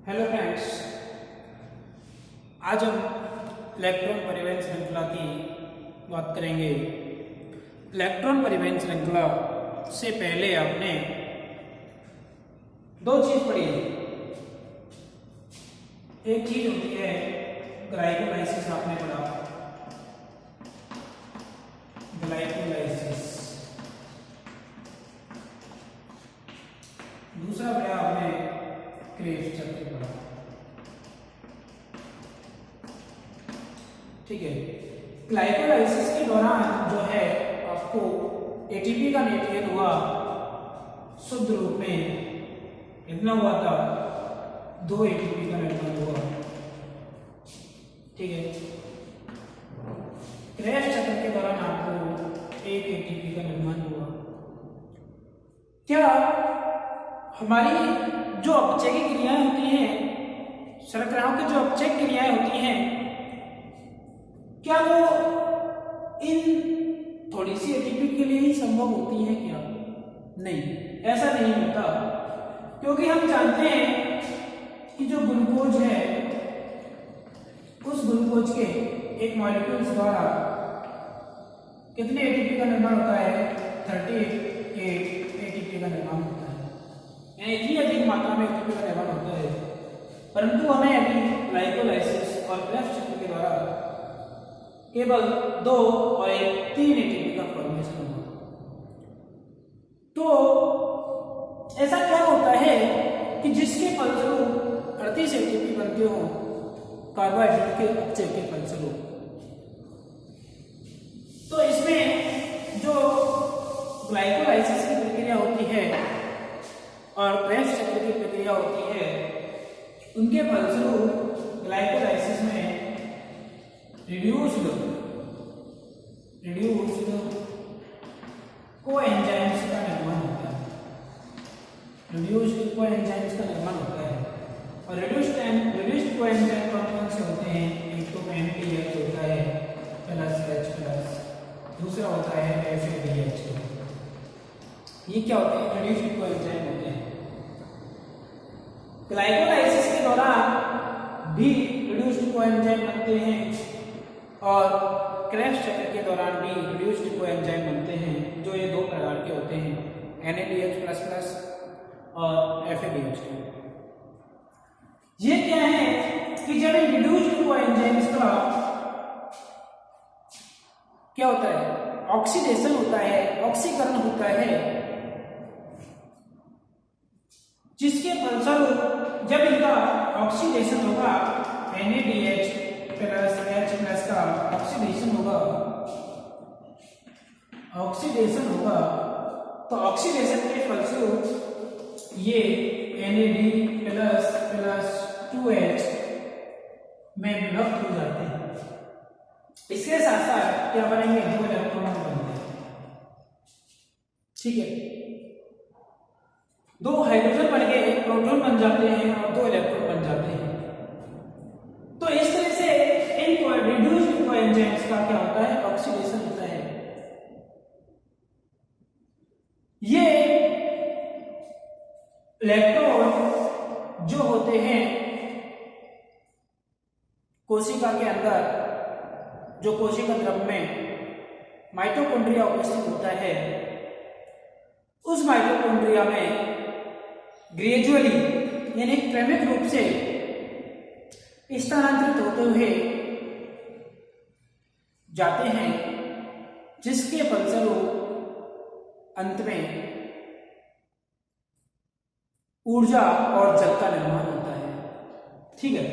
Hello friends, आज हम electron परिवहन श्रृंखला की बात करेंगे। इलेक्ट्रॉन परिवहन श्रृंखला से पहले आपने दो चीज पढ़ी है। एक चीज होती है ग्लाइकोलाइसिस, आपने पढ़ा ग्लाइकोलाइसिस। दूसरा पढ़ा आपने क्रेब्स चक्र पढ़ा। ठीक है, ग्लाइकोलाइसिस के दौरान जो है आपको एटीपी का निर्माण हुआ, शुद्ध रूप में कितना हुआ था? 2 एटीपी का निर्माण हुआ। ठीक है, क्रेब्स चक्र के दौरान आपको 1 एटीपी का निर्माण हुआ। क्या हमारी जो अपचयी क्रियाएं होती हैं, शर्कराओं की जो अपचयी क्रियाएं होती हैं, क्या वो इन थोड़ी सी एटीपी के लिए ही संभव होती है? क्या नहीं, ऐसा नहीं होता, क्योंकि हम जानते हैं कि जो ग्लूकोज है, उस ग्लूकोज के एक मॉलिक्यूल्स द्वारा कितने एटीपी का निर्माण होता है? 38 एटीपी का निर्माण होता है। इतनी अधिक मात्रा में एटीपी का निर्माण होता है, परंतु हमें अभी ग्लाइकोलाइसिस और क्रेब्स चक्र के द्वारा केवल 2 और 3 एटीपी का फॉर्मेशन हुआ। तो ऐसा क्या होता है कि जिसके फलस्वरूप 38 एटीपी बनते हो कार्बोहाइड्रेट के अपचय के फलस्वरूप? तो इसमें जो ग्लाइकोलाइसिस की प्रक्रिया होती है और क्रेब्स चक्र की प्रक्रिया होती है, उनके फलस्वरूप ग्लाइकोलाइसिस में रिड्यूस्ड कोएंजाइम्स का निर्माण होता है। रिड्यूस्ड कोएंजाइम्स का निर्माण होता है। और रिड्यूस्ड कोएंजाइम कौन से होते हैं? एक तो NADH होता है +H+, दूसरा होता है FADH। ये क्या होते हैं? रिड्यूस्ड कोएंजाइम होते हैं। ग्लाइकोलाइसिस के दौरान भी रिड्यूस्ड कोएंजाइम बनते हैं और क्रेब्स चक्र के दौरान भी रिड्यूस्ड कोएंजाइम बनते हैं, जो ये 2 प्रकार के होते हैं, NADH++ और FADH2। ये क्या है कि जब इन रिड्यूस्ड कोएंजाइम्स का क्या होता है? ऑक्सीडेशन होता है, ऑक्सीकरण होता है, जिसके फलस्वरूप जब इनका ऑक्सीडेशन होगा, NADH प्लस H+ का ऑक्सीडेशन होगा, तो ऑक्सीडेशन के फलस्वरूप ये NAD+ + 2H में विभक्त हो जाते हैं। इसके साथ साथ क्या बनेंगे? 2 इलेक्ट्रॉन बनते हैं। ठीक है, 2 हाइड्रोजन बन के 1 प्रोटॉन बन जाते हैं और 2 इलेक्ट्रॉन बन जाते हैं। तो इस तरह से इन रिड्यूस्ड कोएंजाइम्स का क्या होता है? ऑक्सीडेशन होता है। ये इलेक्ट्रॉन जो होते हैं कोशिका के अंदर, जो कोशिका द्रव में माइटोकॉन्ड्रिया उपस्थित होता है, उस माइटोकॉन्ड्रिया में ग्रेजुअली यानी क्रमिक रूप से स्थानांतरित होते हुए जाते हैं, जिसके फलस्वरूप अंत में ऊर्जा और जल का निर्माण होता है। ठीक है,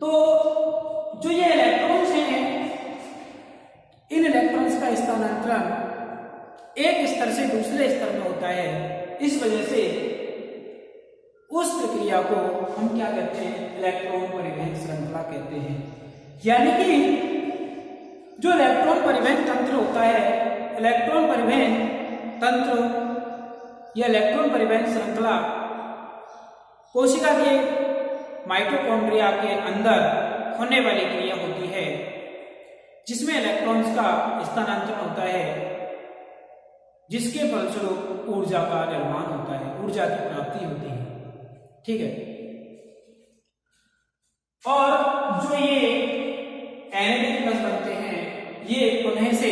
तो जो ये इलेक्ट्रॉन्स हैं, इन इलेक्ट्रॉन्स का स्थानांतरण एक स्तर से दूसरे स्तर में होता है। इस वजह से उस प्रक्रिया को हम क्या कहते हैं? इलेक्ट्रॉन परिवहन श्रृंखला कहते हैं। यानी कि जो इलेक्ट्रॉन परिवहन तंत्र होता है, इलेक्ट्रॉन परिवहन तंत्र या इलेक्ट्रॉन परिवहन श्रृंखला कोशिका के माइटोकॉन्ड्रिया के अंदर होने वाली क्रिया होती है, जिसमें इलेक्ट्रॉन्स का स्थानांतरण होता है, जिसके फलस्वरूप ऊर्जा का निर्माण होता है, ऊर्जा की प्राप्ति होती है। ठीक है, और जो ये Na+ बनते हैं ये पुनः से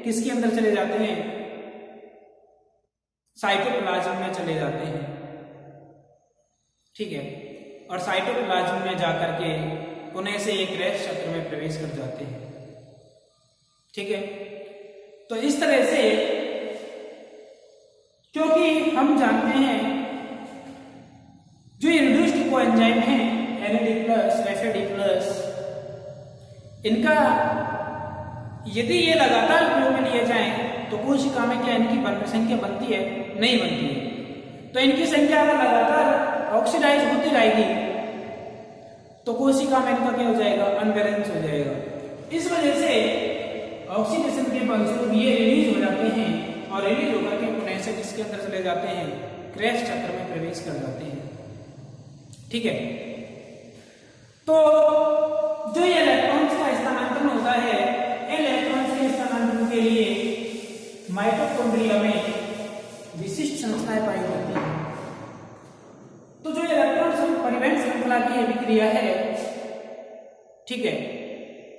किसके अंदर चले जाते हैं, साइटोप्लाज्म में चले जाते हैं। ठीक है, और साइटोप्लाज्म में जाकर के पुनः से ये क्रेफ्ट चक्र में प्रवेश कर जाते हैं। ठीक है, तो इस तरह से, क्योंकि हम जानते हैं जो ये रिड्यूस्ड कोएंजाइम है Na+, FAD+, इनका यदि ये लगातार उपयोग में लिए जाएं तो कोशिका में क्या इनकी संख्या बनती है, नहीं बनती है। तो इनकी संख्या अगर लगातार ऑक्सीडाइज होती रहेगी तो कोशिका में इनका क्या हो जाएगा, अनबैलेंस हो जाएगा। इस वजह से ऑक्सीडेशन के फलस्वरूप ये रिलीज हो जाते हैं और रिलीज होकर के पुनः से किसके अंदर चले जाते हैं, क्रेफ्ट चक्र में प्रवेश कर जाते हैं। ठीक है, तो जो ये इलेक्ट्रॉन्स का स्थानांतरण होता है, इलेक्ट्रॉन्स के स्थानांतरण के लिए माइटोकॉन्ड्रिया में विशिष्ट संरचनाएं पाई जाती हैं। तो जो इलेक्ट्रॉन परिवहन श्रृंखला की ये विक्रिया है, ठीक है,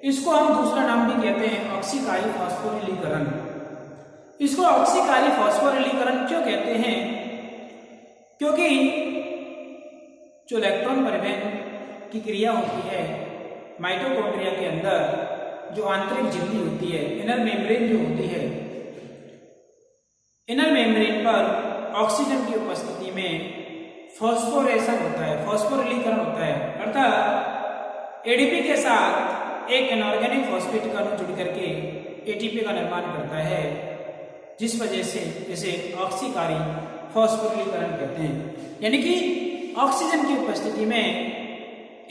इसको हम दूसरा नाम भी कहते हैं ऑक्सीकारी फास्फोरिलीकरण। इसको ऑक्सीकारी फास्फोरिलीकरण क्यों कहते हैं, क्योंकि जो इलेक्ट्रॉन परिवहन की क्रिया होती है माइटोकॉन्ड्रिया के अंदर, जो आंतरिक झिल्ली होती है, इनर मेम्ब्रेन जो होती है, इनर मेम्ब्रेन पर ऑक्सीजन की उपस्थिति में फॉस्फोरेशन होता है, फॉस्फोरिलीकरण होता है, अर्थात एडीपी के साथ एक इनऑर्गेनिक फॉस्फेट का अणु जुड़ करके एटीपी का निर्माण करता है, जिस वजह से इसे ऑक्सीकारी फॉस्फोरिलीकरण कहते हैं। यानी कि ऑक्सीजन की उपस्थिति में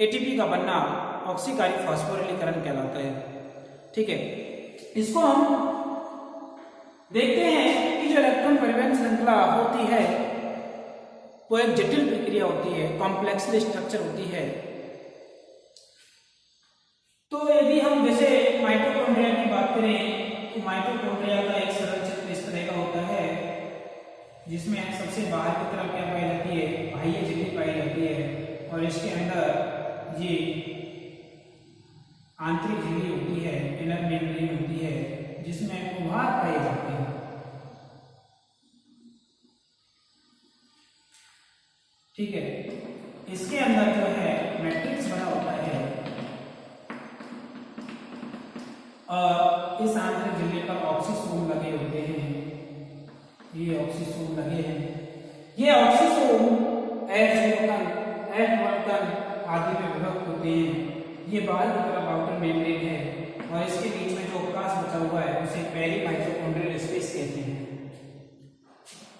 एटीपी का बनना ऑक्सीकारी फास्फोरिलीकरण कहलाता है। ठीक है, इसको हम देखते हैं कि जो इलेक्ट्रॉन परिवहन श्रृंखला होती है वो एक जटिल प्रक्रिया होती है, कॉम्प्लेक्स स्ट्रक्चर होती है। तो यदि हम जैसे माइटोकॉन्ड्रिया की बात करें तो माइटोकॉन्ड्रिया का एक सरल चित्र इस तरह का होता है, जिसमें सबसे बाहर की तरफ क्या पाई जाती है, बाह्य झिल्ली पाई जाती है, और इसके अंदर ये आंतरिक झिल्ली होती है, इनर मेम्ब्रेन होती है, जिसमें उभार पाए जाते हैं। ठीक है, इसके अंदर जो है मैट्रिक्स बना होता है और इस आंतरिक झिल्ली पर ऑक्सीसोम लगे होते हैं। ये ऑक्सीसोम लगे हैं, ये ऑक्सीसोम F0 F1 आदि में विभक्त होते हैं। ये बाहर की तरफ आउटर मेम्ब्रेन है और इसके बीच में जो अवकाश बचा हुआ है उसे पेरी माइटोकॉन्ड्रियल स्पेस कहते हैं।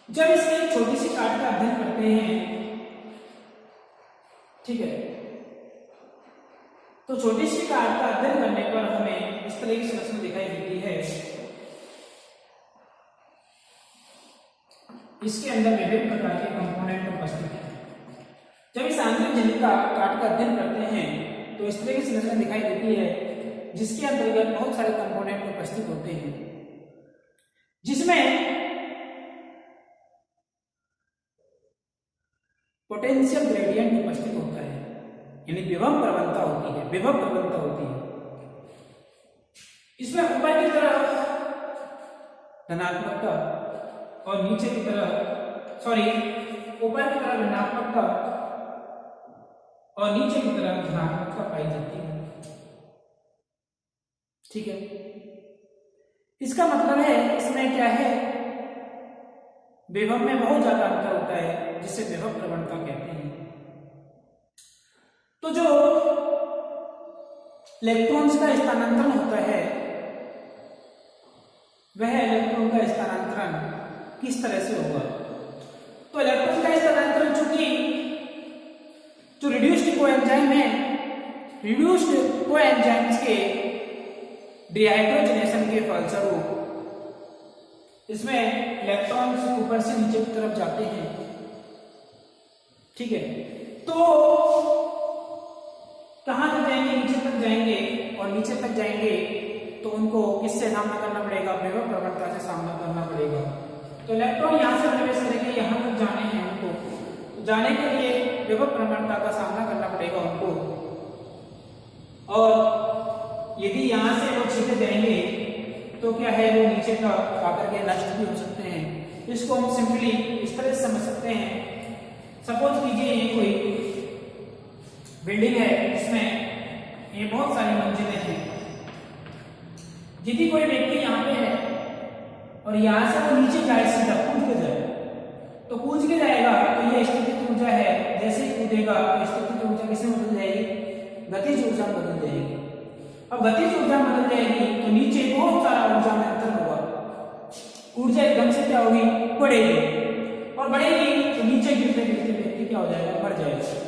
जब इसकी एक छोटी सी काट का अध्ययन करते हैं, ठीक है, तो छोटी सी काट का अध्ययन करने पर हमें इस तरह की संरचना दिखाई देती है। इसके अंदर विभिन्न प्रकार के कंपोनेंट उपस्थित हैं। जब इस आंतरिक झिल्ली का काट का अध्ययन करते हैं तो इस तरह की संरचना दिखाई देती है, जिसके अंतर्गत बहुत सारे कंपोनेंट उपस्थित होते हैं, जिसमें पोटेंशियल ग्रेडियंट उपस्थित होता है, यानी विभव प्रवणता होती है, विभव प्रवणता होती है। इसमें ऊपर की तरफ धनात्मकता और नीचे की तरफ ऊपर की तरफ ऋणात्मकता और नीचे की तरफ धनात्मकता पाई जाती है। ठीक है, इसका मतलब है इसमें क्या है, विभव में बहुत ज्यादा अंतर होता है, जिसे विभव प्रवणता कहते हैं। तो जो इलेक्ट्रॉन्स का स्थानांतरण होता है, वह इलेक्ट्रॉन का स्थानांतरण किस तरह से होगा। तो इलेक्ट्रॉन का स्थानांतरण चूंकि जो रिड्यूस्ड कोएंजाइम है, रिड्यूस्ड कोएंजाइम्स के डिहाइड्रोजनेशन के फलस्वरूप इसमें इलेक्ट्रॉन्स ऊपर से नीचे की तरफ जाते हैं। ठीक है, तो कहां तक जाएंगे, नीचे तक जाएंगे, और नीचे तक जाएंगे तो उनको किससे सामना करना पड़ेगा, विभव प्रवणता से सामना करना पड़ेगा। तो इलेक्ट्रॉन यहां से प्रवेश करेंगे, यहां तक जाने हैं उनको, तो जाने के लिए विभव प्रवणता का सामना करना पड़ेगा उनको। और यदि यहाँ से वो छीटे जाएंगे तो क्या है, वो नीचे का आकर के नष्ट भी हो सकते हैं। इसको हम सिंपली इस तरह से समझ सकते हैं। सपोज कीजिए ये कोई बिल्डिंग है, इसमें ये बहुत सारी मंजिलें हैं। यदि कोई व्यक्ति यहाँ पे है और यहाँ से वो नीचे जाए, सीधा कूद के जाए, तो कूद के जाएगा तो ये स्थितिज ऊर्जा है, जैसे ही कूदेगा स्थितिज ऊर्जा किसमें बदल जाएगी, गतिज ऊर्जा में बदल जाएगी। अब गतिज ऊर्जा में बदल जाएगी तो नीचे बहुत सारा ऊर्जा में अंतर होगा, ऊर्जा एकदम से क्या होगी, बढ़ेगी, और बढ़ेगी तो नीचे गिरते गिरते व्यक्ति क्या हो जाएगा, मर जाएगा।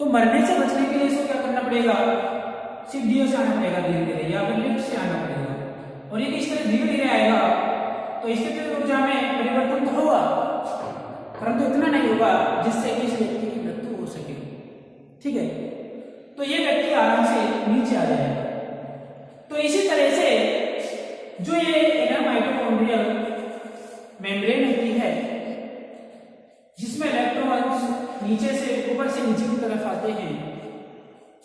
तो मरने से बचने के लिए इसको क्या करना पड़ेगा, सीढ़ियों से आना पड़ेगा धीरे धीरे, या फिर लिफ्ट से आना पड़ेगा। और यदि इस तरह धीरे धीरे आएगा तो स्थितिज ऊर्जा में परिवर्तन तो होगा, परंतु इतना नहीं होगा जिससे इस व्यक्ति की मृत्यु हो सके। ठीक है, तो ये व्यक्ति आराम से नीचे आ जाएगा। तो इसी तरह से जो ये इनर माइटोकॉन्ड्रियल मेम्ब्रेन होती है, जिसमें इलेक्ट्रॉन्स नीचे से ऊपर से नीचे की तरफ आते हैं,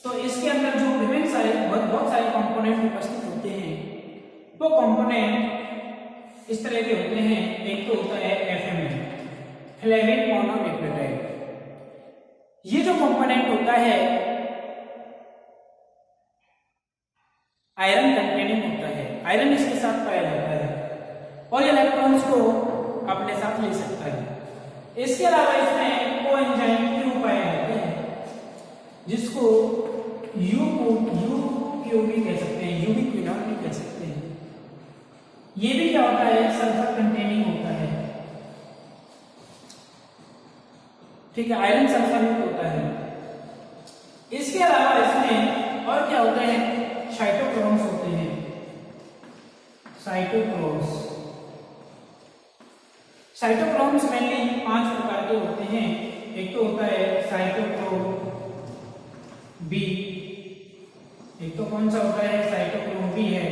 तो इसके अंदर जो विभिन्न सारे बहुत सारे कंपोनेंट उपस्थित होते हैं, वो कंपोनेंट इस तरह के होते हैं। एक तो होता है एफएमएन, फ्लेविन मोनोन्यूक्लियोटाइड। ये जो कंपोनेंट होता है आयरन कंटेनिंग होता है, आयरन इसके साथ पाया जाता है और इलेक्ट्रॉन्स को अपने साथ ले सकता है। इसके अलावा इसमें कोएंजाइम क्यू पाए जाते हैं, जिसको यूक्यू भी कह सकते हैं, यूबिक्विनोन भी कह सकते हैं। ये भी क्या होता है, सल्फर कंटेनिंग होता है। ठीक है, आयरन सल्फर युक्त होता है। इसके अलावा इसमें और क्या होते हैं, साइटोक्रोम्स होते हैं, साइटोक्रोम्स। साइटोक्रोम्स मेनली 5 प्रकार के होते हैं। एक तो होता है साइटोक्रोम बी, एक तो कौन सा होता है, साइटोक्रोम बी है,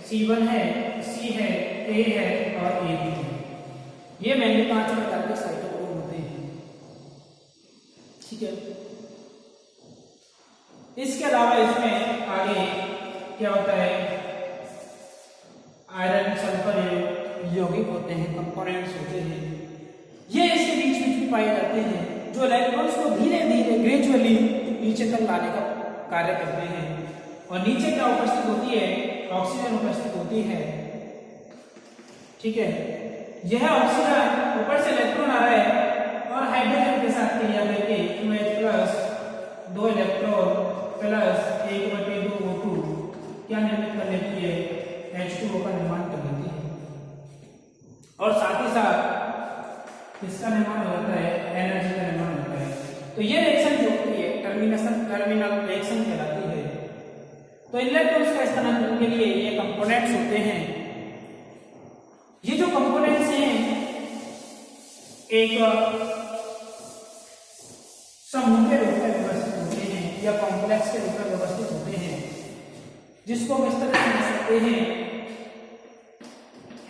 C1 है, C है, A है और A भी है। ये मेनली 5 प्रकार के साइटोक्रोम होते हैं। ठीक है, इसके अलावा इसमें आगे क्या होता है, आयरन सल्फर यौगिक होते हैं, कंपोनेंट्स होते हैं। ये इसके बीच भी पाए जाते हैं, जो इलेक्ट्रॉन्स को धीरे धीरे ग्रेजुअली नीचे तक लाने का कार्य करते हैं। और नीचे क्या उपस्थित होती है, ऑक्सीजन उपस्थित होती है। ठीक है, यह ऑक्सीजन ऊपर से इलेक्ट्रॉन आ रहा है और हाइड्रोजन के साथ क्रिया करके OH+ 2 इलेक्ट्रॉन प्लस 1/2 O2 क्या निर्मित कर लेती है, H2O का निर्माण कर लेती है। और साथ ही साथ इसका निर्माण होता है, एनर्जी का निर्माण होता है। तो ये रिएक्शन जो होती है टर्मिनल रिएक्शन कहलाती है। तो इलेक्ट्रॉन्स का स्थानांतरण के लिए ये कंपोनेंट्स होते हैं। ये जो कंपोनेंट्स हैं एक समूह के रूप में व्यवस्थित होते हैं या कॉम्प्लेक्स के रूप में व्यवस्थित होते हैं, जिसको हम इस तरह से समझ सकते हैं,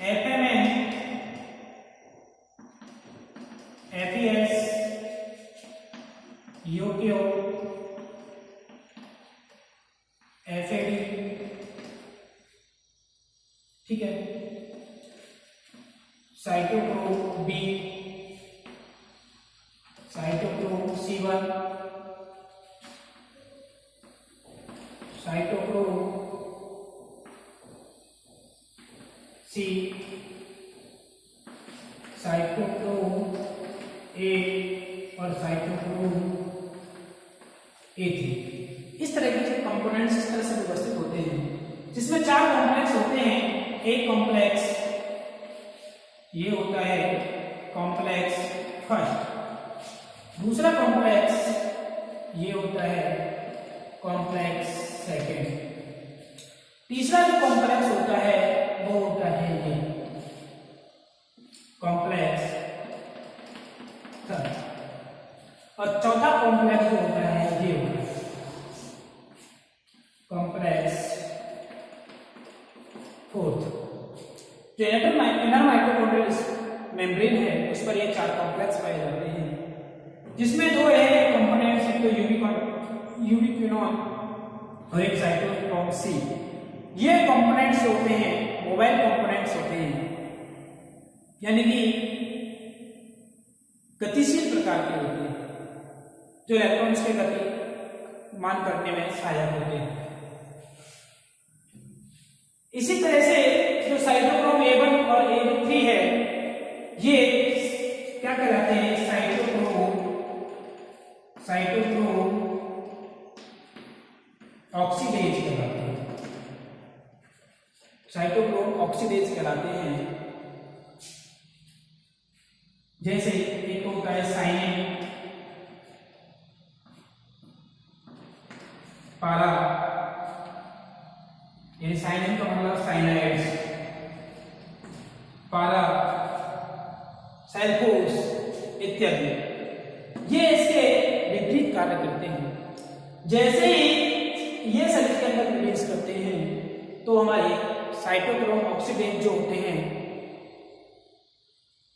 एफएमएन, एफईएस, यूक्यू, एफएडी। ठीक है, cytochrome B, cytochrome C1, cytochrome C, cytochrome A और साइटोक्रोम A3। इस तरह के कंपोनेंट्स इस तरह से व्यवस्थित होते हैं, जिसमें 4 कॉम्प्लेक्स होते हैं। एक कॉम्प्लेक्स ये होता है कॉम्प्लेक्स फर्स्ट, दूसरा कॉम्प्लेक्स ये होता है कॉम्प्लेक्स सेकंड, तीसरा जो कॉम्प्लेक्स होता है वो होता है ये कॉम्प्लेक्स थर्ड, और चौथा कॉम्प्लेक्स जो होता है ये होता है कॉम्प्लेक्स फोर्थ। जो इनर माइटोकॉन्ड्रियल मेम्ब्रेन है उस पर ये 4 कॉम्प्लेक्स पाए जाते हैं, जिसमें 2 है कंपोनेंट्स, एक तो यूबिक्विनोन और एक साइटोक्रोम-C। ये कंपोनेंट्स होते हैं, मोबाइल कंपोनेंट्स होते हैं, यानी कि गतिशील प्रकार के होते हैं, जो इलेक्ट्रॉन्स के गति मान करने में सहायक होते हैं। इसी तरह से जो साइटोक्रोम A1 और A3 है, ये क्या कहलाते हैं? साइटोक्रोम ऑक्सीडेज कहलाते हैं। साइटोक्रोम ऑक्सीडेज कहलाते हैं। जैसे एक होता है साइनिन, पारा, यानी साइनिन का मतलब साइनाइड्स, पारा, सल्फोस इत्यादि, ये इसके विपरीत कार्य करते हैं। जैसे ही ये शरीर के अंदर प्रवेश करते हैं तो हमारे साइटोक्रोम ऑक्सीडेज जो होते हैं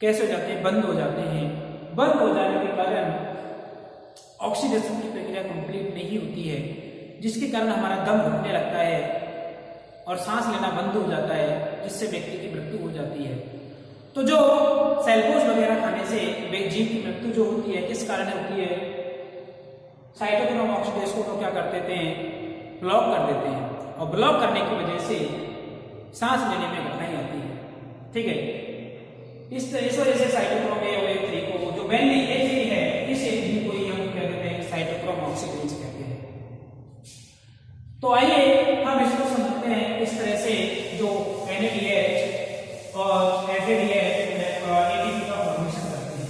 कैसे हो जाते हैं? बंद हो जाते हैं। बंद हो जाने के कारण ऑक्सीडेशन की प्रक्रिया कंप्लीट नहीं होती है, जिसके कारण हमारा दम घुटने लगता है और सांस लेना बंद हो जाता है, जिससे व्यक्ति की मृत्यु हो जाती है। तो जो सेल्फोस वगैरह खाने से जीव की मृत्यु जो होती है, किस कारण होती है? साइटोक्रोम ऑक्सीडेज को तो क्या कर देते हैं? ब्लॉक कर देते हैं, और ब्लॉक करने की वजह से सांस लेने में कठिनाई आती है। ठीक है, इस वजह से साइटोक्रोम A और A3 को, जो मेनली A3 है, इस A3 को ही हम क्या कहते हैं? साइटोक्रोम ऑक्सीडेज कहते हैं। तो आइए हम इसको समझते हैं इस तरह से, जो NADH और FADH और ATP का फॉर्मेशन करते हैं।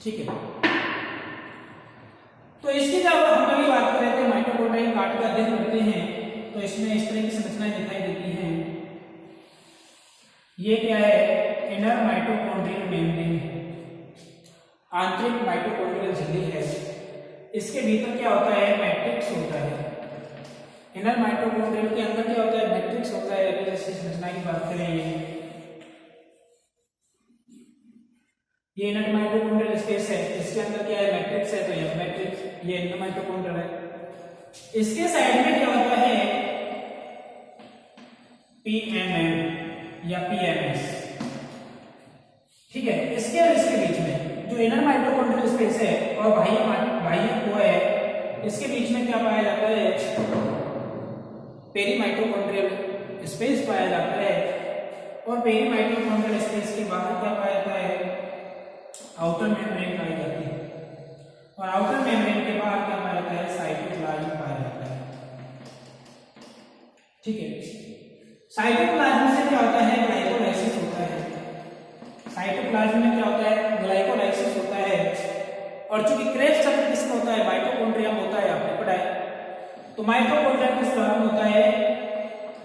ठीक है, तो इसकी जब हम अभी बात कर रहे थे माइटोकॉन्ड्रिया काट का अध्ययन करते हैं, तो इसमें इस तरह की संरचनाएं दिखाई देती हैं। ये क्या है? इनर माइटोकॉन्ड्रियल मेम्ब्रेन, आंतरिक माइटोकॉन्ड्रियल झिल्ली है। इसके भीतर क्या होता है? मैट्रिक्स होता है। इनर माइटोकॉन्ड्रियल के अंदर क्या होता है? मैट्रिक्स होता है। अभी जैसे संरचना की बात करें, ये इनर माइटोकॉन्ड्रियल स्पेस है, इसके अंदर क्या है? मैट्रिक्स है, तो ये मैट्रिक्स, ये इनर माइटोकॉन्ड्रियल है। इसके साइड में क्या होता है? PMM या PMS। ठीक है, इसके और इसके बीच में जो इनर माइटोकॉन्ड्रियल स्पेस है और बाह्य को है, इसके बीच में क्या पाया जाता है? पेरी माइटोकॉन्ड्रियल स्पेस पाया जाता है। और पेरी माइटोकॉन्ड्रियल स्पेस के बाहर क्या पाया जाता है? आउटर मेम्ब्रेन पाई जाती है। और आउटर मेम्ब्रेन के बाहर क्या पाया जाता है? साइटोप्लाज्म पाया जाता है। ठीक है, साइटोप्लाज्म से क्या होता है? ग्लाइकोलाइसिस होता है। साइटोप्लाज्म में क्या होता है? ग्लाइकोलाइसिस होता है। और चूंकि क्रेब्स चक्र किसका होता है? माइटोकॉन्ड्रिया में होता है, आपने पढ़ा है। तो माइटोकॉन्ड्रिया किस द्वारा होता है?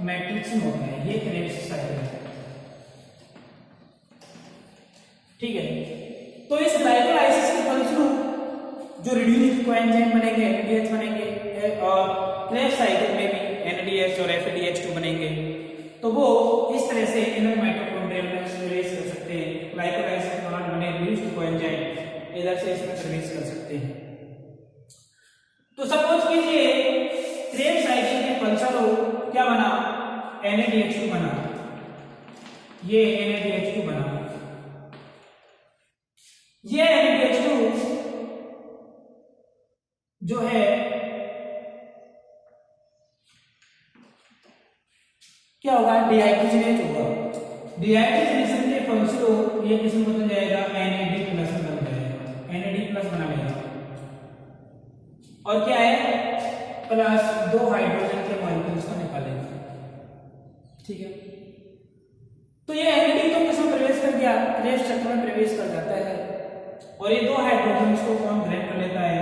मैट्रिक्स में होता है। ये क्रेब्स साइकिल है। ठीक है, तो इस ग्लाइकोलाइसिस के फलस्वरूप जो रिड्यूस्ड कोएंजाइम बनेंगे, NADH बनेंगे, और क्रेब्स साइकिल में भी NADH और FADH2 बनेंगे। तो वो इस तरह से इनर माइटोकॉन्ड्रियल में प्रवेश कर सकते हैं। ग्लाइकोलाइसिस के दौरान बने रिड्यूस्ड कोएंजाइम इधर से इसमें प्रवेश कर सकते हैं। तो सपोज कीजिए क्रेब्स साइकिल के फलस्वरूप क्या बना? NADH2 बना। ये NADH2 बना। ये NADH2 जो है क्या होगा? डिहाइड्रोजनेट होगा। डिहाइड्रोजनेशन के फलस्वरूप ये किसमें बदल जाएगा? NAD+ बन जाएगा। NAD+ बना लेगा। और क्या है? प्लस 2 हाइड्रोजन के मॉलिक्यूल्स को निकालेगा। ठीक है, तो ये NAD तो किसमें प्रवेश कर गया? क्रेब्स चक्र में प्रवेश कर जाता है। और ये 2 हाइड्रोजन को कौन ग्रहण कर लेता है?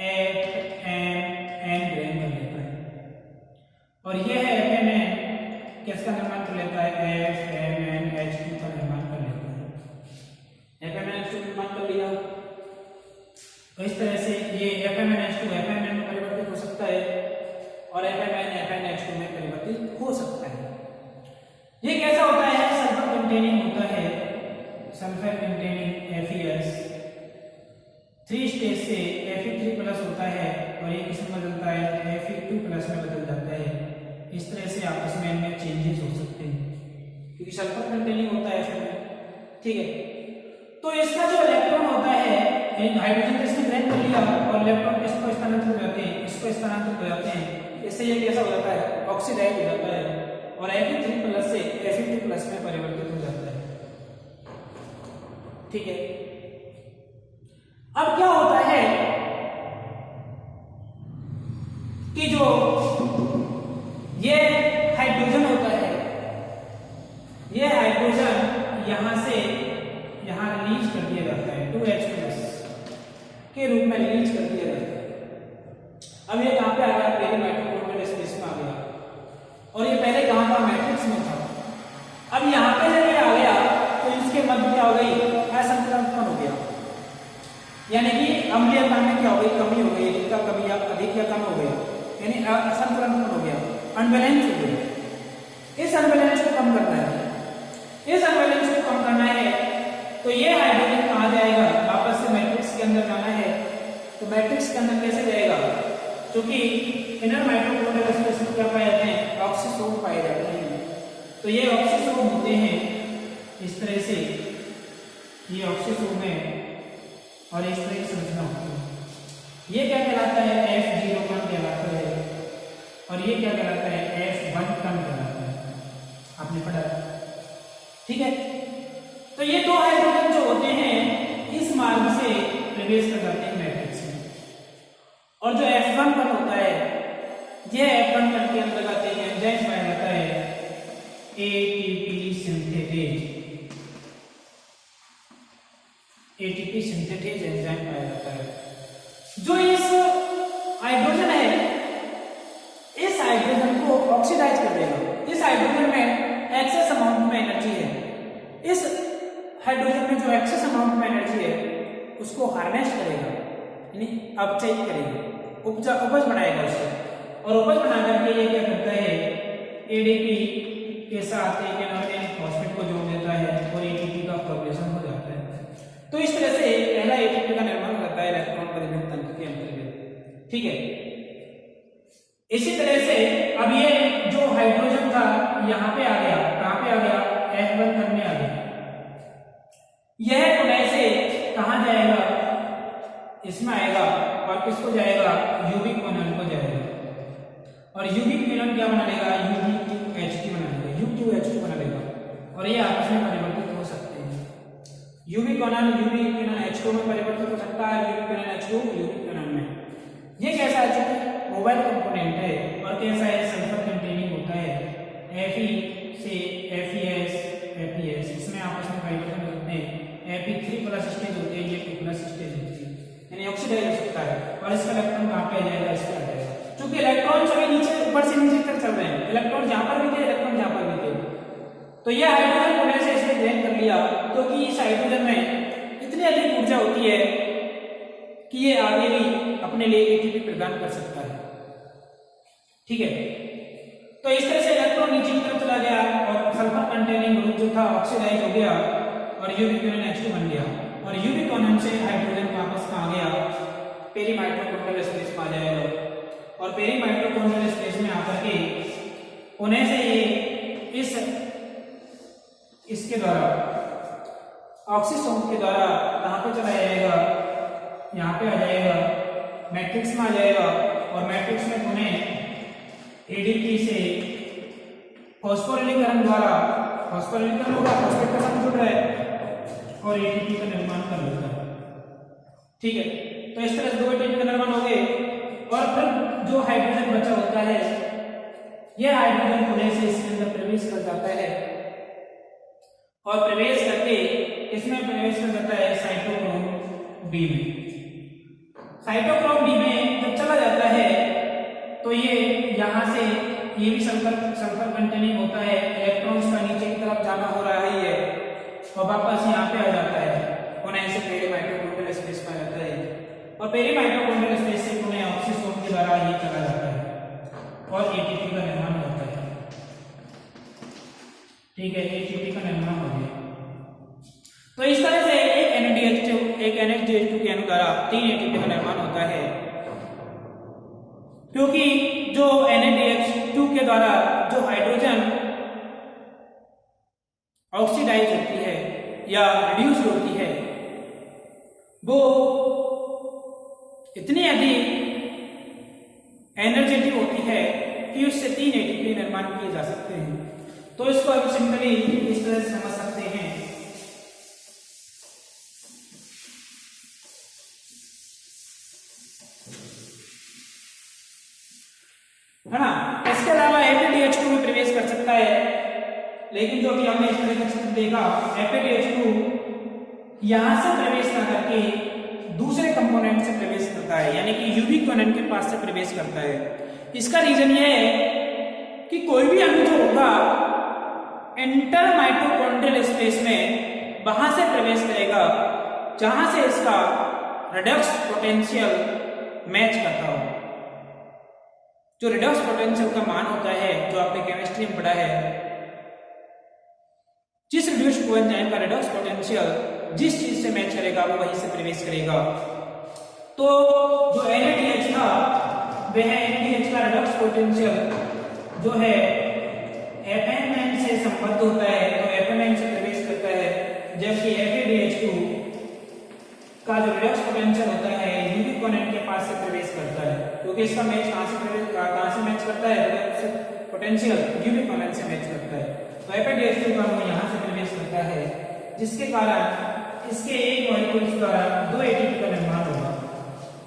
FMN ग्रहण कर लेता है। और ये है FMN किसका निर्माण कर लेता है? FMNH2 का निर्माण कर लेता है। FMNH2 निर्माण कर लिया। तो इस तरह से ये FMNH2 FMN में परिवर्तित हो सकता है और FMN FNH2 में परिवर्तित हो सकता है। ये कैसा होता है? सल्फर कंटेनिंग होता है। सल्फर कंटेनिंग FeS 3 स्टेज से Fe3+ होता है और ये किस में बदलता है Fe2+ में बदल जाता है। इस तरह से आपस में इनमें चेंजेस हो सकते हैं क्योंकि सल्फर कंटेनिंग होता है Fe में, ठीक है। तो इसका जो इलेक्ट्रॉन होता है, एक हाइड्रोजन इसने ग्रहण कर लिया और इलेक्ट्रॉन किसको स्थानांतरित हो जाते हैं, इसको स्थानांतरित हो जाते हैं। इससे ये कैसा हो जाता है, ऑक्सीडाइज हो जाता है और Fe3+ से Fe2+ में परिवर्तित हो जाता है, ठीक है। अब क्या होता है कि जो ये हाइड्रोजन होता है, ये हाइड्रोजन यहां से यहां रिलीज कर दिया जाता है 2H+ के रूप में रिलीज कर दिया जाता है। अब ये कहां पे आ गया, पहले माइटोकॉन्ड्रियल स्पेस में आ गया और ये पहले कहां था, मैट्रिक्स में था। अब यहां पे जब ये आ गया तो इसके मध्य क्या हो गई, असंतुलन उत्पन्न हो गया, यानी कि अम्लीयता में क्या हो गई, कमी हो गई, इनका कमी या अधिक या कम हो गया, यानी असंतुलन उत्पन्न हो गया, अनबैलेंस हो गया। इस अनबैलेंस को कम करना है, इस अनबैलेंस को कम करना है तो ये हाइड्रोजन कहां जाएगा, वापस से मैट्रिक्स के अंदर जाना है। तो मैट्रिक्स के अंदर कैसे जाएगा, क्योंकि इनर माइटोकॉन्ड्रियल स्पेस में क्या पाए जाते हैं, ऑक्सीसोम पाए जाते हैं। तो ये ऑक्सीसोम होते हैं इस तरह से, ये ऑक्सीसोम है और इस तरह की संरचना होती है। ये क्या कहलाता है, F01 कहलाता है और ये क्या कहलाता है, F1 कहलाता है, आपने पढ़ा, ठीक है। तो ये दो हाइड्रोजन जो होते हैं इस मार्ग से प्रवेश कर जाते हैं मैट्रिक्स में, और जो F1 होता है, ये F1 के अंदर आते हैं एंजाइम पाया जाता है ATP सिंथेटेज एंजाइम पाया जाता है। जो इस हाइड्रोजन है, इस हाइड्रोजन को ऑक्सीडाइज कर देगा। इस हाइड्रोजन में एक्सेस अमाउंट में एनर्जी है, इस हाइड्रोजन में जो एक्सेस अमाउंट में एनर्जी है उसको हार्नेस करेगा, यानी अपचय करेगा, उपज बनाएगा उससे, और उपज बना करके ये क्या करता है, ADP के साथ एक इनऑर्गेनिक फॉस्फेट को जोड़ देता है और ATP का फॉर्मेशन हो जाता है। तो इस तरह से पहला ATP का निर्माण करता है इलेक्ट्रॉन परिवहन तंत्र के अंतर्गत, ठीक है। इसी तरह से अब ये जो हाइड्रोजन था यहां पे आ गया, कहां पे आ गया, F1 में आ गया। यह पुनः से कहां जाएगा, इसमें आएगा और किसको जाएगा, यूबिक क्विनोन को जाएगा, और यूबिक क्विनोन क्या बना लेगा, U2H2 बना लेगा, U2H2 बना लेगा, और ये आपस में परिवर्तित हो सकते हैं। यूबिक क्विनोन H2 में परिवर्तित हो सकता है, यूबिक क्विनोन H2 यूबिक क्विनोन में। ये कैसा है, चूंकि मोबाइल कंपोनेंट है और कैसा है, सल्फर कंटेनिंग होता है, Fe से FeS, इसमें आपस में परिवर्तन हो सकते हैं। Fe3+ स्टेज होती है, ये 2+ स्टेज होती है, यानी ऑक्सीडाइज हो सकता है, और इसका इलेक्ट्रॉन कहां पे आ जाएगा, इस पे आ जाएगा। क्योंकि इलेक्ट्रॉन सभी नीचे, ऊपर से नीचे तक चल रहे हैं, इलेक्ट्रॉन जहां पर भी थे, इलेक्ट्रॉन जहां पर भी थे। तो ये हाइड्रोजन पुनः से इसने ग्रहण कर लिया, क्योंकि इस हाइड्रोजन में इतनी अधिक ऊर्जा होती है कि ये आगे भी अपने लिए ATP प्रदान कर सकता है, ठीक है। तो इस तरह से इलेक्ट्रॉन नीचे की तरफ चला गया और सल्फर कंटेनिंग ग्रुप जो था ऑक्सीडाइज हो गया और यूबिक क्विनोन H2 बन गया, और यूबिक क्विनोन से हाइड्रोजन वापस कहां गया, पेरी माइटोकॉन्ड्रियल स्पेस में आ जाएगा, और पेरी माइटोकॉन्ड्रियल स्पेस में आकर के पुनः से ये इसके द्वारा ऑक्सीसोम के द्वारा कहां पे चला जाएगा, यहां पे आ जाएगा, मैट्रिक्स में आ जाएगा, और मैट्रिक्स में पुनः ADP से फॉस्फोरिलीकरण द्वारा फॉस्फोरिलीकरण होगा, फॉस्फेट का साथ जुड़ रहा है और ATP का निर्माण कर लेता है, ठीक है। तो इस तरह से 2 ATP का निर्माण हो गए, और फिर जो हाइड्रोजन बचा होता है, यह हाइड्रोजन पुनः से इसके अंदर प्रवेश कर जाता है, और प्रवेश करके इसमें प्रवेश कर जाता है साइटोक्रोम B में। साइटोक्रोम B में जब चला जाता है तो ये यहां से, ये भी सल्फर कंटेनिंग होता है, इलेक्ट्रॉन्स का नीचे की तरफ जाना हो रहा है ये, और वापस यहाँ पे आ जाता है, पुनः से पेरी माइटोकॉन्ड्रियल स्पेस में आ जाता है, और पेरी माइटोकॉन्ड्रियल स्पेस से पुनः ऑक्सीसोम के द्वारा ये चला जाता है और ATP का निर्माण होता है, ठीक है। ATP का निर्माण हो गया। तो इस तरह से एक NADH2 के अणु द्वारा तीन एटीपी का निर्माण होता है, क्योंकि जो NADH2 के द्वारा जो हाइड्रोजन ऑक्सीडाइज होती है या रिड्यूस होती है वो इतनी अधिक एनर्जेटिक होती है कि उससे तीन एटीपी निर्माण किए जा सकते हैं। तो इसको हम सिंपली इस तरह से समझ सकते हैं, है ना। इसके अलावा FADH2 भी प्रवेश कर सकता है, लेकिन जो भी हमने इस तरह का चित्र देखा, FADH2 यहां से प्रवेश ना करके दूसरे कंपोनेंट से प्रवेश करता है, यानी कि यूबिक्विनोन के पास से प्रवेश करता है। इसका रीजन यह है कि कोई भी अणु जो होगा इंटर माइटोकॉन्ड्रियल स्पेस में वहां से प्रवेश करेगा जहां से इसका रेडक्स पोटेंशियल मैच करता हो। जो रेडक्स पोटेंशियल का मान होता है, जो आपने केमिस्ट्री में पढ़ा है, जिस रिड्यूस्ड कोएंजाइम का रेडक्स पोटेंशियल जिस चीज से मैच करेगा वो वहीं से प्रवेश करेगा। तो जो NADH था वह NADH का रेडक्स पोटेंशियल जो है FMN से संबद्ध होता है, तो FMN से प्रवेश करता है, जबकि FADH2 का जो रेडक्स पोटेंशियल होता है यूबिक्विनोन के पास से प्रवेश करता है, क्योंकि इसका मैच कहां से मैच करता है, रेडक्स पोटेंशियल यूबिक्विनोन से मैच करता है। तो FADH2 का अणु यहां से प्रवेश करता है, जिसके कारण इसके एक मॉलिक्यूल द्वारा दो एटीपी का निर्माण होगा,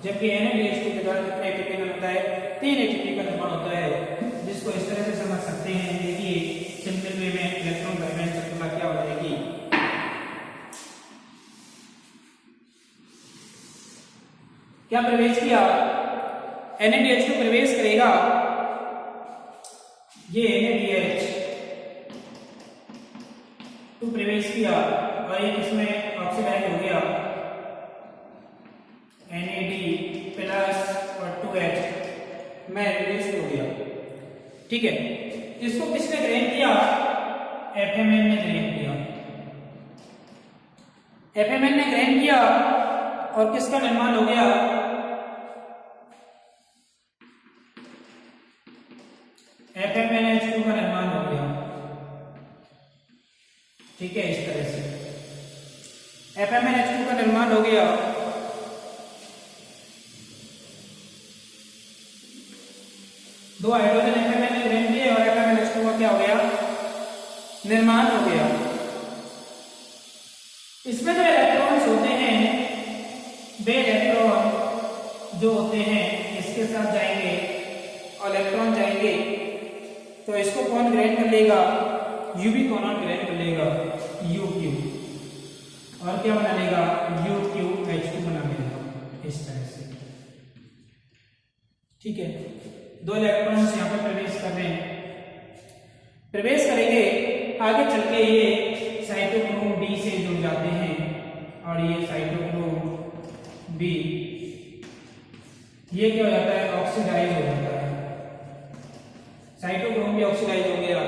जबकि NADH2 के द्वारा कितना एटीपी का होता है, तीन एटीपी का निर्माण होता है, जिसको इस तरह से समझ सकते हैं। देखिए सिंपल वे में इलेक्ट्रॉन वैलेंस श्रृंखला क्या हो जाएगी, क्या प्रवेश किया, NADH2 प्रवेश करेगा, ये NADH2 प्रवेश किया और एक इसमें ऑक्सीडाइज हो गया NAD प्लस और 2H में रिड्यूस हो गया। ठीक है, इसको किसने ग्रहण किया, FMN ने ग्रहण किया। FMN ने ग्रहण किया और किसका निर्माण हो गया, FMNH2 का निर्माण हो गया। ठीक है, इस तरह से FMNH2 का निर्माण हो गया। दो हाइड्रोजन FMN ने ग्रहण किए और FMNH2 का क्या हो गया, निर्माण हो गया। इसमें जो इलेक्ट्रॉन्स होते हैं वे इलेक्ट्रॉन जो होते हैं इसके साथ जाएंगे और इलेक्ट्रॉन जाएंगे, तो इसको कौन ग्रहण कर लेगा, यूबिक्विनोन ग्रहण कर लेगा, UQ, और क्या बना लेगा, UQH2 बना लेगा, इस तरह से। ठीक है, दो इलेक्ट्रॉन्स यहाँ पर प्रवेश कर रहे हैं, प्रवेश करेंगे, आगे चल के ये साइटोक्रोम B से जुड़ जाते हैं और ये साइटोक्रोम B ये क्या हो जाता है, ऑक्सीडाइज हो जाता है। साइटोक्रोम भी ऑक्सीडाइज हो गया,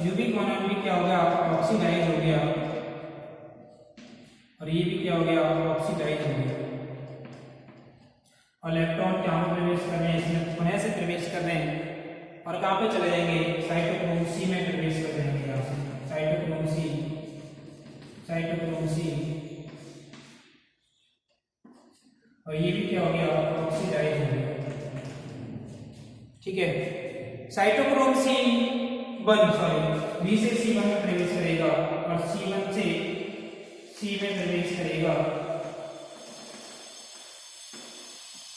यूबिक्विनोन भी क्या हो गया, ऑक्सीडाइज हो गया, और ये भी क्या हो गया, ऑक्सीडाइज हो गया। और इलेक्ट्रॉन कहाँ पर प्रवेश कर रहे हैं, इसमें पुनः से प्रवेश कर रहे हैं और कहाँ पे चले जाएंगे, साइटोक्रोम C में प्रवेश कर जाएंगे। यहाँ से साइटोक्रोम C, साइटोक्रोम C, और ये भी क्या हो गया, ऑक्सीडाइज हो गया। ठीक है, साइटोक्रोम C1 B से C1 में प्रवेश करेगा और C1 से C में प्रवेश करेगा,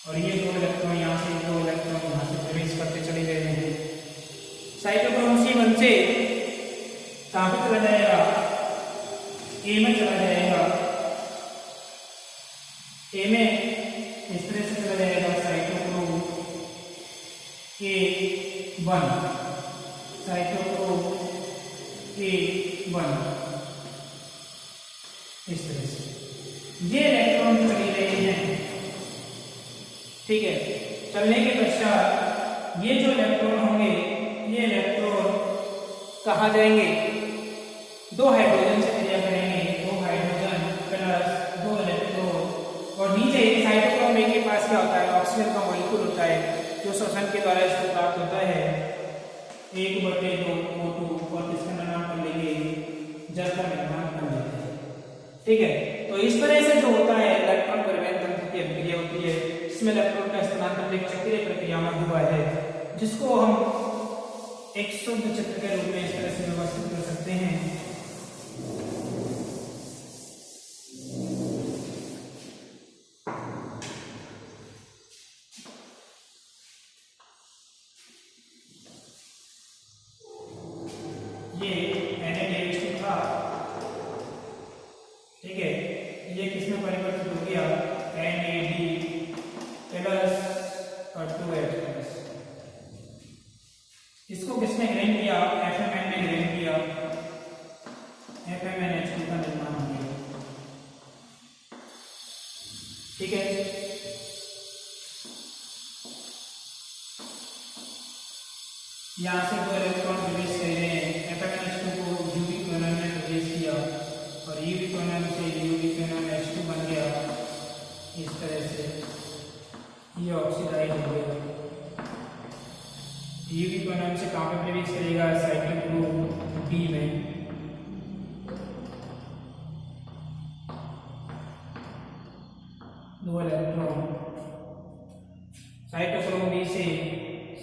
और ये दो इलेक्ट्रॉन यहाँ से, दो इलेक्ट्रॉन यहाँ से प्रवेश करते चले गए हैं। साइटोक्रोम C1 से कहाँ पे चला जाएगा, A में चला जाएगा, A में इस तरह से चला जाएगा, साइटोक्रोम A1, साइटोक्रोम A1, इस तरह से ये इलेक्ट्रॉन चले रहे हैं। ठीक है, चलने के पश्चात ये जो इलेक्ट्रॉन होंगे, ये इलेक्ट्रॉन कहाँ जाएंगे, दो हाइड्रोजन से क्रिया करेंगे, दो हाइड्रोजन प्लस दो इलेक्ट्रॉन, और नीचे साइड ऑक्सीजन का मॉलिक्यूल होता है जो श्वसन के द्वारा इसको प्राप्त होता है 1/2 O2 और इसका नाम कर लेंगे जल का निर्माण कर लेते हैं। ठीक है, तो इस तरह से जो होता है इलेक्ट्रॉन परिवहन तंत्र की अभिक्रिया होती है जिसमें इलेक्ट्रॉन का स्थानांतरण एक चक्रीय प्रक्रिया में हुआ है जिसको हम एक शुद्ध चक्र के रूप में इस तरह से व्यवस्थित कर सकते हैं। ये NaDH2 था, ठीक है, ये किसमें परिवर्तित हो गया NAD प्लस और 2H+। इसको किसने ग्रहण किया? FMN ने ग्रहण किया, FMNH2 का निर्माण हो गया। ठीक है, यहां से 2 इलेक्ट्रॉन प्रवेश कर रहे हैं। FMNH2 को UV कोनल में प्रवेश किया और UV कोनल से UV कोनल H2 बन गया। इस तरह से ये ऑक्सीडाइज हो गया। UV कोनल से कहां पे प्रवेश करेगा? साइटोक्रोम B में। दो इलेक्ट्रॉन साइटोक्रोम B से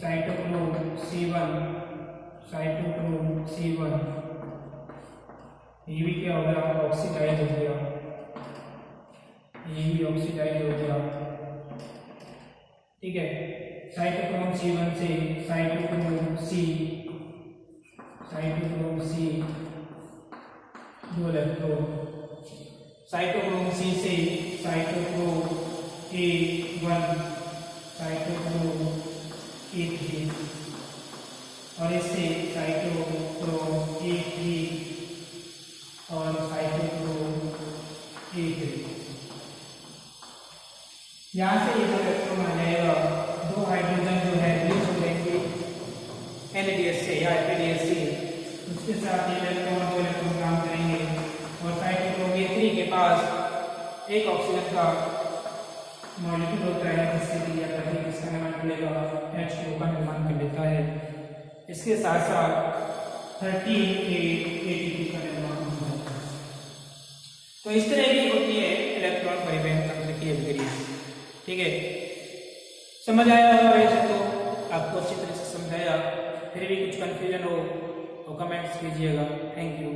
साइटोक्रोम C1, साइटोक्रोम C1, ये भी क्या हो गया? ऑक्सीडाइज हो गया, ये भी ऑक्सीडाइज हो गया। ठीक है, साइटोक्रोम C1 से साइटोक्रोम C, साइटोक्रोम C, दो इलेक्ट्रॉन, साइटोक्रोम C से साइटोक्रोम A1, साइटोक्रोम A3 और इससे साइटोक्रोम A3 और साइटोक्रोम A3। यहाँ से ये जो इलेक्ट्रॉन आ जाएगा, दो हाइड्रोजन जो है रिलीज हो जाएंगे NADH से या FADH से, उसके साथ ये इलेक्ट्रॉन दो इलेक्ट्रॉन काम करेंगे और साइटोक्रोम A3 के पास एक ऑक्सीजन का मॉलिक्यूल होता है जिससे क्रिया करके किसका निर्माण कर लेगा? H2 का निर्माण कर लेता है। इसके साथ साथ 38 का निर्माण होता है। तो इस तरह की होती है इलेक्ट्रॉन परिवहन तंत्र की अभिक्रिया। ठीक है, समझ आया होगा वैसे तो आपको अच्छी तरह से समझाया। फिर भी कुछ कंफ्यूजन हो तो कमेंट्स कीजिएगा। Thank you.